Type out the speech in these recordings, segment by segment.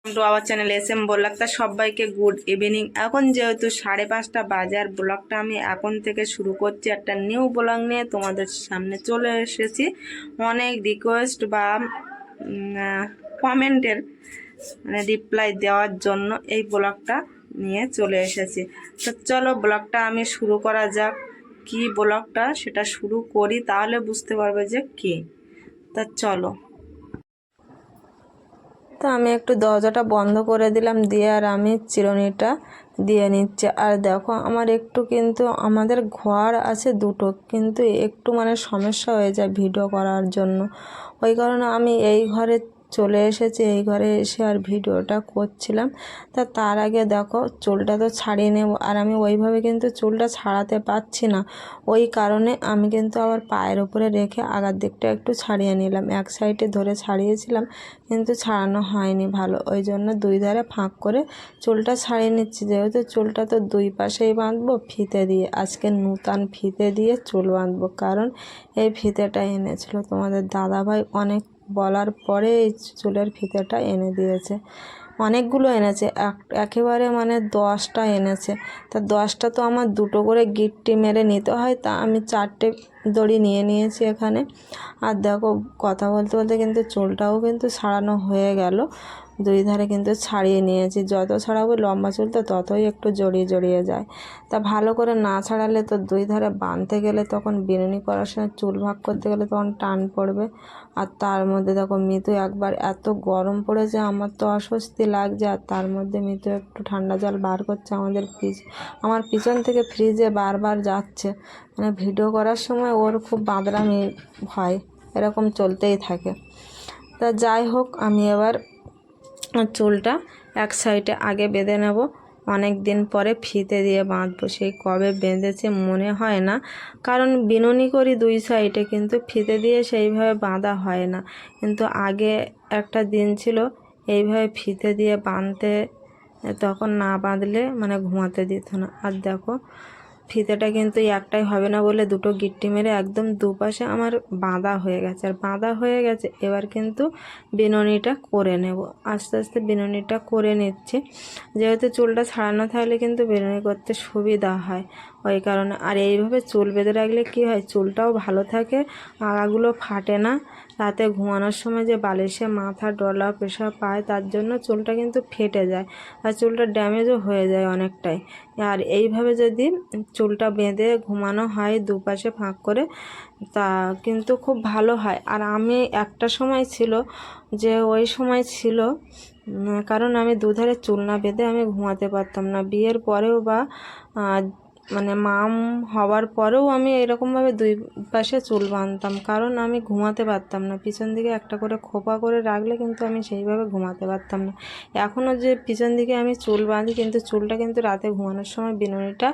To our channel SM ব্লগটা সবাইকে good evening. এখন যেহেতু 5:30 বাজে আর ব্লগটা আমি এখন থেকে শুরু করছি, একটা নিউ ব্লগ নিয়ে তোমাদের সামনে চলে এসেছি। অনেক রিকোয়েস্ট বা কমেন্টের রিপ্লাই দেওয়ার জন্য এই ব্লগটা নিয়ে চলে এসেছি। তো চলো ব্লগটা আমি শুরু করা যাক। কি ব্লগটা সেটা শুরু করি, তাহলে বুঝতে পারবে যে কি। তা চলো। তো আমি একটু দরজাটা বন্ধ করে দিলাম, দিয়ে আর আমি চিরুনিটা দিয়ে নিচ্ছি। আর দেখো আমার একটু কিন্তু আমাদের ঘর আছে দুটো, কিন্তু একটু সমস্যা হয়ে যায় ভিডিও করার জন্য। ওই কারণে আমি এই ঘরে চলে এসেছি। এই ঘরে এসে আর ভিডিওটা করছিলাম। তার আগে দেখো চুলটা তো ছাড়িয়ে নেব, আর আমি ওইভাবে কিন্তু চুলটা ছাড়াতে পারছি না। ওই কারণে আমি কিন্তু আবার পায়ের উপরে রেখে আগার দিকটা একটু ছাড়িয়ে নিলাম। এক সাইডে ধরে ছাড়িয়েছিলাম কিন্তু ছাড়ানো হয়নি ভালো, ওই জন্য দুই ধারে ফাঁক করে চুলটা ছাড়িয়ে নিচ্ছি। যেহেতু চুলটা তো দুই পাশেই বাঁধবো ফিতে দিয়ে, আজকে নূতন ফিতে দিয়ে চুল বাঁধবো। কারণ এই ফিতেটা এনেছিল তোমাদের দাদাভাই, অনেক বলার পরে এই চুলের ফিতেটা এনে দিয়েছে। অনেকগুলো এনেছে, একেবারে 10টা এনেছে। তা 10টা তো আমার দুটো করে গিট্টি মেরে নিতে হয়, তা আমি 4টে দড়ি নিয়ে নিয়েছি এখানে। আর দেখো কথা বলতে বলতে কিন্তু চুলটাও কিন্তু ছাড়ানো হয়ে গেল। দুই ধারে কিন্তু ছাড়িয়ে নিয়েছি। যত ছাড়াবো লম্বা চুল তো ততই একটু জড়িয়ে জড়িয়ে যায়। তা ভালো করে না ছাড়ালে তো দুই ধারে বাঁধতে গেলে তখন বিনুনি করার সময় চুল ভাগ করতে গেলে তখন টান পড়বে। আর তার মধ্যে দেখো মিতু একবার এত গরম পড়েছে, আমার তো অস্বস্তি লাগছে। আর তার মধ্যে মিতু একটু ঠান্ডা জল বার করছে আমার পিছন থেকে ফ্রিজে বারবার যাচ্ছে। ভিডিও করার সময় ওর খুব বাঁদরামি হয়, এরকম চলতেই থাকে। তা যাই হোক, আমি এবার চুলটা এক সাইডে আগে বেঁধে নেব। অনেক দিন পরে ফিতে দিয়ে বাঁধবো, সেই কবে বেঁধেছে মনে হয় না। কারণ বিনুনি করি দুই সাইডে, কিন্তু ফিতে দিয়ে সেইভাবে বাঁধা হয় না। কিন্তু আগে একটা দিন ছিল এইভাবে ফিতে দিয়ে বাঁধতে, তখন না বাঁধলে ঘুমাতে দিত না। আর দেখো ফিতেটা কিন্তু একটাই হবে না বলে দুটো গিট্টি মেরে একদম দুপাশে আমার বাঁধা হয়ে গেছে। আর বাঁধা হয়ে গেছে, এবার কিন্তু বিনুনিটা করে নেব। আস্তে আস্তে বিনুনিটা করে নিচ্ছি। যেহেতু চুলটা ছাড়ানো থাকলে কিন্তু বিনুনি করতে সুবিধা হয়, ওই কারণে। আর এইভাবে চুল বেঁধে রাখলে কি হয়, চুলটাও ভালো থাকে, আগাগুলো ফাটে না। রাতে ঘুমানোর সময় যে বালিশে মাথা ডলা পেশা পায়, তার জন্য চুলটা কিন্তু ফেটে যায় আর চুলটা ড্যামেজও হয়ে যায় অনেকটাই। আর এইভাবে যদি চুলটা বেঁধে ঘুমানো হয় দুপাশে ফাঁক করে, তা কিন্তু খুব ভালো হয়। আর আমি একটা সময় ছিল যে ওই সময় ছিল, কারণ আমি দুধারে চুল না বেঁধে আমি ঘুমাতে পারতাম না। বিয়ের পরেও বা মাম হওয়ার পরেও আমি এরকমভাবে দুই পাশে চুল বাঁধতাম, কারণ আমি ঘুমাতে পারতাম না। পিছন দিকে একটা করে খোপা করে রাখলে কিন্তু আমি সেইভাবে ঘুমাতে পারতাম না। এখনও যে পিছন দিকে আমি চুল বাঁধি, কিন্তু চুলটা কিন্তু রাতে ঘুমানোর সময় বিনুনিটা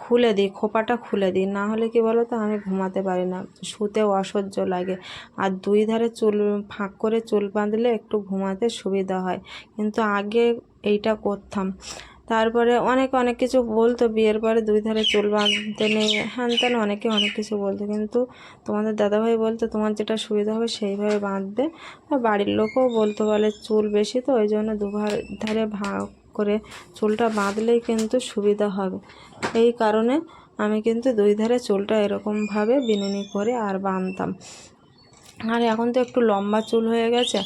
খুলে দিই, খোপাটা খুলে দিই, না হলে কি বলো তো আমি ঘুমাতে পারি না, শুতে অসহ্য লাগে। আর দুই ধারে চুল ফাঁক করে চুল বাঁধলে একটু ঘুমাতে সুবিধা হয়। কিন্তু আগে এইটা করতাম। তারপরে অনেক কিছু বলতো, বিয়ের পরে দুই ধারে চুল বাঁধতে নেই হ্যান ত্যান, অনেকে অনেক কিছু বলতো। কিন্তু তোমাদের দাদাভাই বলতো তোমার যেটা সুবিধা হবে সেইভাবে বাঁধবে। আর বাড়ির লোকও বলতো, বলে চুল বেশি তো ওই জন্য ধারে ভাগ করে চুলটা বাঁধলেই কিন্তু সুবিধা হবে। এই কারণে আমি কিন্তু দুই ধারে চুলটা এরকমভাবে বিনুনি করে আর বাঁধতাম। আর এখন তো একটু লম্বা চুল হয়ে গেছে,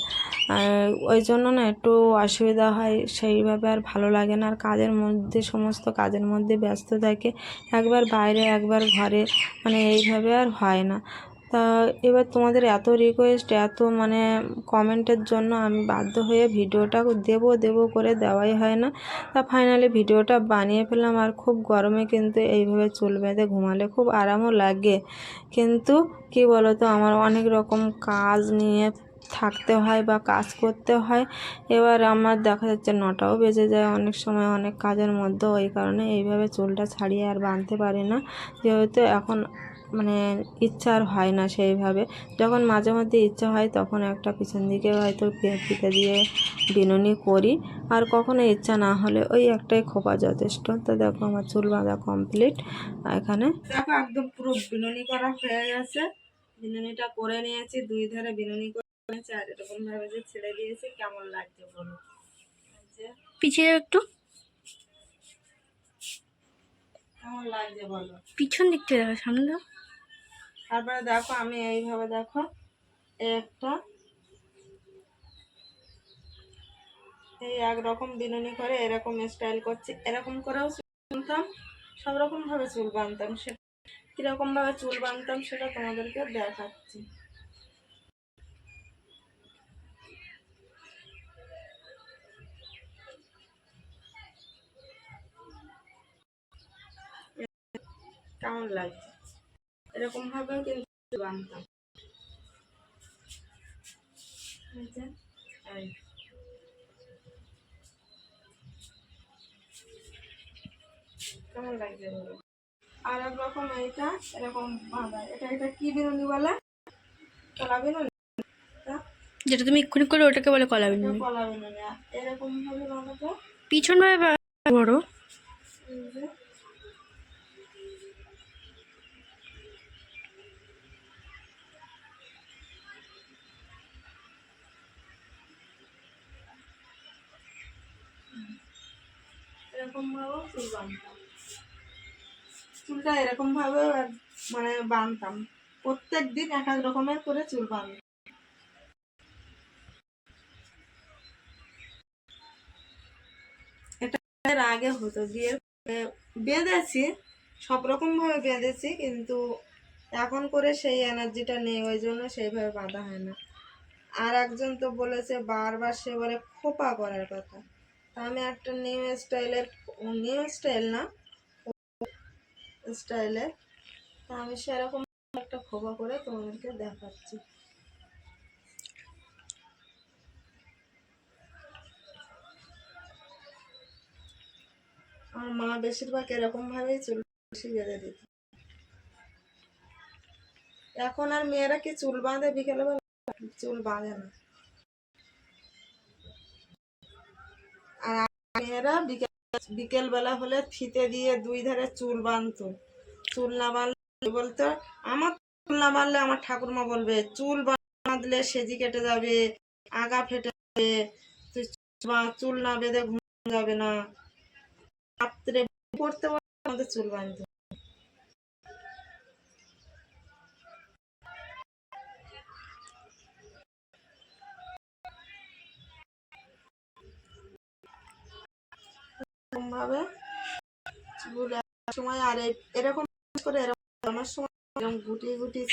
আর ওই জন্য না একটু অসুবিধা হয়, সেইভাবে আর ভালো লাগে না। আর সমস্ত কাজের মধ্যে ব্যস্ত থাকে, একবার বাইরে একবার ঘরে, এইভাবে আর হয় না। তা এবার তোমাদের এত রিকোয়েস্ট, এত কমেন্টের জন্য আমি বাধ্য হয়ে ভিডিওটা দেবো করে দেওয়াই হয় না। তা ফাইনালি ভিডিওটা বানিয়ে ফেললাম। আর খুব গরমে কিন্তু এইভাবে চুল বেঁধে ঘুমালে খুব আরামও লাগে। কিন্তু কি বলো তো, আমার অনেক রকম কাজ নিয়ে থাকতে হয় বা কাজ করতে হয়। এবার আমার দেখা যাচ্ছে 9টাও বেজে যায় অনেক সময় অনেক কাজের মধ্যে, ওই কারণে এইভাবে চুলটা ছাড়িয়ে আর বাঁধতে পারি না। যেহেতু এখন ইচ্ছা আর হয় না সেইভাবে। যখন মাঝে মধ্যে ইচ্ছা হয় তখন একটা পিছন দিকে হয়তো ফিতে দিয়ে বিনুনি করি, আর কখনো ইচ্ছা না হলে ওই একটাই খোপা যথেষ্ট। তো দেখো আমার চুল বাঁধা কমপ্লিট। এখানে দেখো একদম পুরো বিনুনি করা হয়ে গেছে। বিনুনিটা করে নিয়েছি, দুই ধারে বিনুনি করে নিয়েছি, আর এরকম ভাবে যে ছেড়ে দিয়েছি। কেমন লাগছে বলো? পিছিয়ে যাও একটু, কেমন লাগছে বলো। পিছন দিক থেকে দেখো, সামনে দাও। তারপরে দেখো আমি এইভাবে দেখো একটা এই একরকম বিনুনি করে এরকম স্টাইল করছি, এরকম করেও চুল বাঁধতাম, সব রকম ভাবে চুল বাঁধতাম। সেটা কিরকম ভাবে চুল বাঁধতাম সেটা তোমাদেরকে দেখাচ্ছি। কেমন লাগছে, এরকম ভাবেও কিন্তু চুল বাঁধতাম। এই যে, এই। কেমন লাগছে বলো। আর এক রকম এইটা এরকম বাঁধা, এটা কি বিনুনি বলে, কলা বিনুনি। যেটা তুমি এক্ষুনি করে ওটাকে বলে কলা বিনুনি। কলা বিনুনি এরকম ভাবে বাঁধাতে, পিছন ভাবে বড়। এই যে এরকম ভাবেও চুল বাঁধতাম। চুলটা এরকম ভাবে মানে বাঁধতাম, প্রত্যেক দিন এক এক রকমের করে চুল বাঁধতাম। এটা এর আগে হতো, বিয়ের বেঁধেছি, সব রকম ভাবে বেঁধেছি, কিন্তু এখন করে সেই এনার্জিটা নেই, ওই জন্য সেইভাবে বাঁধা হয় না। আর একজন তো বলেছে বারবার, সে বলে খোপা করার কথা। তা আমি একটা নিউ স্টাইল না স্টাইলের, তা আমি সেরকম একটা খোপা করে তোমাদেরকে দেখাচ্ছি। আমার মা বেশিরভাগ এরকম ভাবেই চুল বেশি বেঁধে দিত। এখন আর মেয়েরা কি চুল বাঁধে বিকেলবেলা? চুল বাঁধে না। আর মেয়েরা বিকেল বেলা হলে ফিতে দিয়ে দুই ধারে চুল বাঁধতো। চুল না বাঁধলে বলতো, আমার চুল না বাঁধলে আমার ঠাকুরমা বলবে চুল বাঁধলে সেজি কেটে যাবে, আগা ফেটে যাবে, তুই চুল না বেঁধে ঘুমানো যাবে না। রাত্রে পড়তে আমাদের চুল বাঁধতো। এরকম ভাবে চুল এক সময়, আর এরকম করে এরকম আমার সময় এরকম গুটিয়ে গুটিয়ে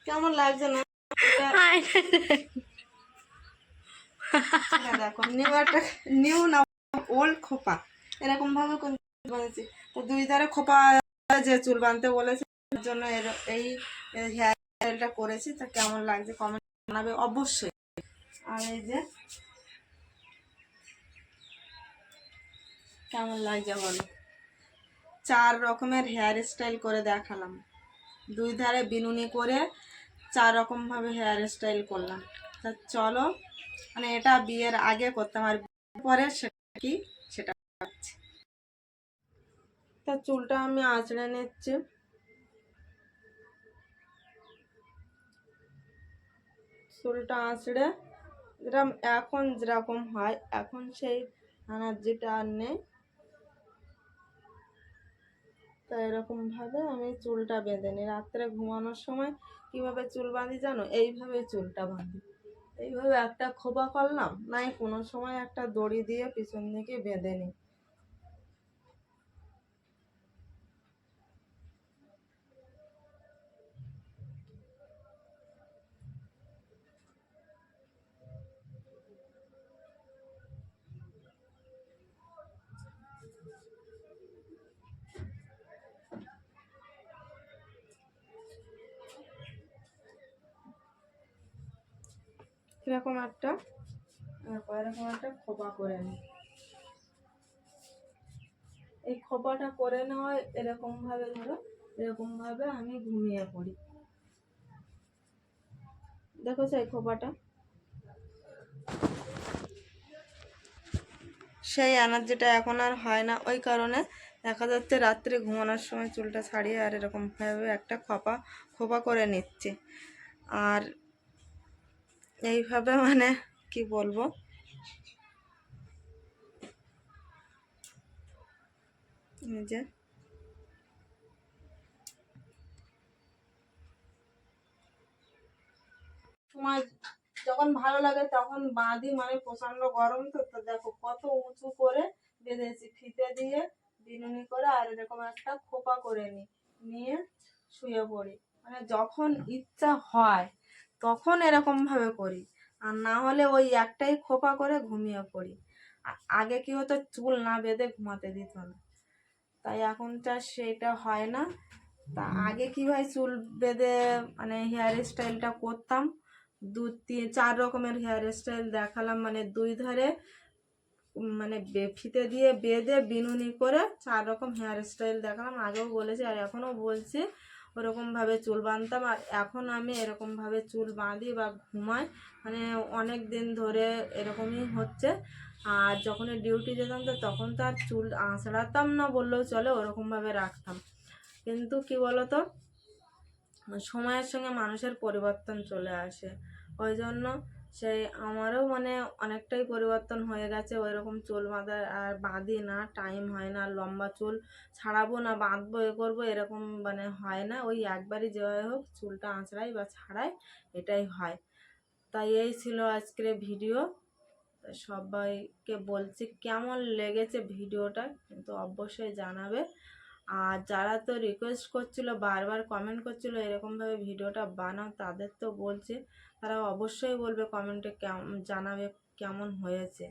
কেমন লাগছে না? দেখো নিউ না ওল্ড খোপা এরকম ভাবে বাঁধেছি। তো দুই ধারে খোপা যে চুল বাঁধতে বলেছে, এর জন্য এই হেয়ার স্টাইলটা করেছি। তা কেমন লাগছে কমেন্ট জানাবে অবশ্যই। আর এই যে কেমন লাগছে বলো, 4 রকমের হেয়ার স্টাইল করে দেখালাম, দুই ধারে বিনুনি করে 4 রকম ভাবে হেয়ার স্টাইল করলাম। তা চলো, মানে এটা বিয়ের আগে করতাম, আর পরে সেটা কি সেটা করছি। তা চুলটা আমি আঁচড়ে নিচ্ছি। চুলটা আঁচড়ে যেরকম এখন যেরকম হয়, এখন সেই এনার্জিটা আর নেই। তা এরকম ভাবে আমি চুলটা বেঁধে নিই। রাত্রে ঘুমানোর সময় কিভাবে চুল বাঁধি জানো? এইভাবে চুলটা বাঁধি, এইভাবে একটা খোপা করলাম, নাই কোনো সময় একটা দড়ি দিয়ে পিছন দিকে বেঁধে নিই। এরকম একটা খোপা করে নিই। এই খোপাটা করে নেওয়া এরকম ভাবে, ধরো এরকম ভাবে আমি ঘুমিয়ে পড়ি। দেখো সেই খোপাটা, সেই এনার্জিটা এখন আর হয় না। ওই কারণে দেখা যাচ্ছে রাত্রে ঘুমানোর সময় চুলটা ছাড়িয়ে আর এরকম ভাবে একটা খোপা করে নিচ্ছি। আর এইভাবে মানে কি বলবো। এই যে তোমার যখন ভালো লাগে তখন বাঁধি, মানে প্রচন্ড গরম তো, তো দেখো কত উঁচু করে বেঁধেছি ফিতে দিয়ে বিনুনি করে, আর এরকম একটা খোপা করে নিয়ে শুয়ে পড়ি। মানে যখন ইচ্ছা হয় তখন এরকম ভাবে করি, আর না হলে ওই একটাই খোপা করে ঘুমিয়ে পড়ি। আগে কি হতো, চুল না বেঁধে ঘুমাতে দিত না, তাই এখন তো আর সেটা হয় না। তা আগে কীভাবে চুল বেঁধে মানে হেয়ার স্টাইলটা করতাম, 2 3 4 রকমের হেয়ার স্টাইল দেখালাম, মানে দুই ধারে মানে ফিতে দিয়ে বেঁধে বিনুনি করে 4 রকম হেয়ার স্টাইল দেখালাম, আগেও বলেছি আর এখনও বলছি। ওরকমভাবে চুল বাঁধতাম, আর এখন আমি এরকমভাবে চুল বাঁধি বা ঘুমাই, মানে অনেক দিন ধরে এরকমই হচ্ছে। আর যখন ডিউটি যেতাম তো তখন তো আর চুল আঁচড়াতাম না বললেও চলে, ওরকমভাবে রাখতাম। কিন্তু কি বলতো, সময়ের সঙ্গে মানুষের পরিবর্তন চলে আসে, ওই জন্য সেই আমারও মানে অনেকটাই পরিবর্তন হয়ে গেছে। ওই রকম চুল বাঁধার আর বাঁধি না, টাইম হয় না, লম্বা চুল ছাড়াবো না বাঁধবো এ করবো এরকম মানে হয় না, ওই একবারই যেভাবে হোক চুলটা আঁচড়াই বা ছাড়াই, এটাই হয়। তাই এই ছিল আজকের ভিডিও। সবাইকে বলছি কেমন লেগেছে ভিডিওটা কিন্তু অবশ্যই জানাবে। আর যারা তো রিকোয়েস্ট করছিল, বারবার কমেন্ট করছিল এরকমভাবে ভিডিওটা বানাও, তাদের তো বলছি তারা অবশ্যই বলবে কমেন্টে, জানাবে কেমন হয়েছে।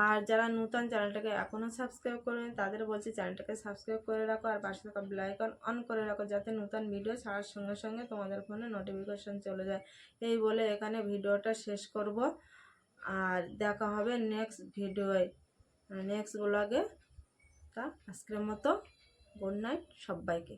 আর যারা নতুন চ্যানেলটাকে এখনও সাবস্ক্রাইব করেনি তাদের বলছি চ্যানেলটাকে সাবস্ক্রাইব করে রাখো, আর পাশে থাকা বেল আইকন অন করে রাখো, যাতে নতুন ভিডিও ছাড়ার সঙ্গে সঙ্গে তোমাদের ফোনে নোটিফিকেশন চলে যায়। এই বলে এখানে ভিডিওটা শেষ করব, আর দেখা হবে নেক্সট ভিডিওয়, নেক্সট ব্লগে। তা আজকের মতো গুড নাইট সবাইকে।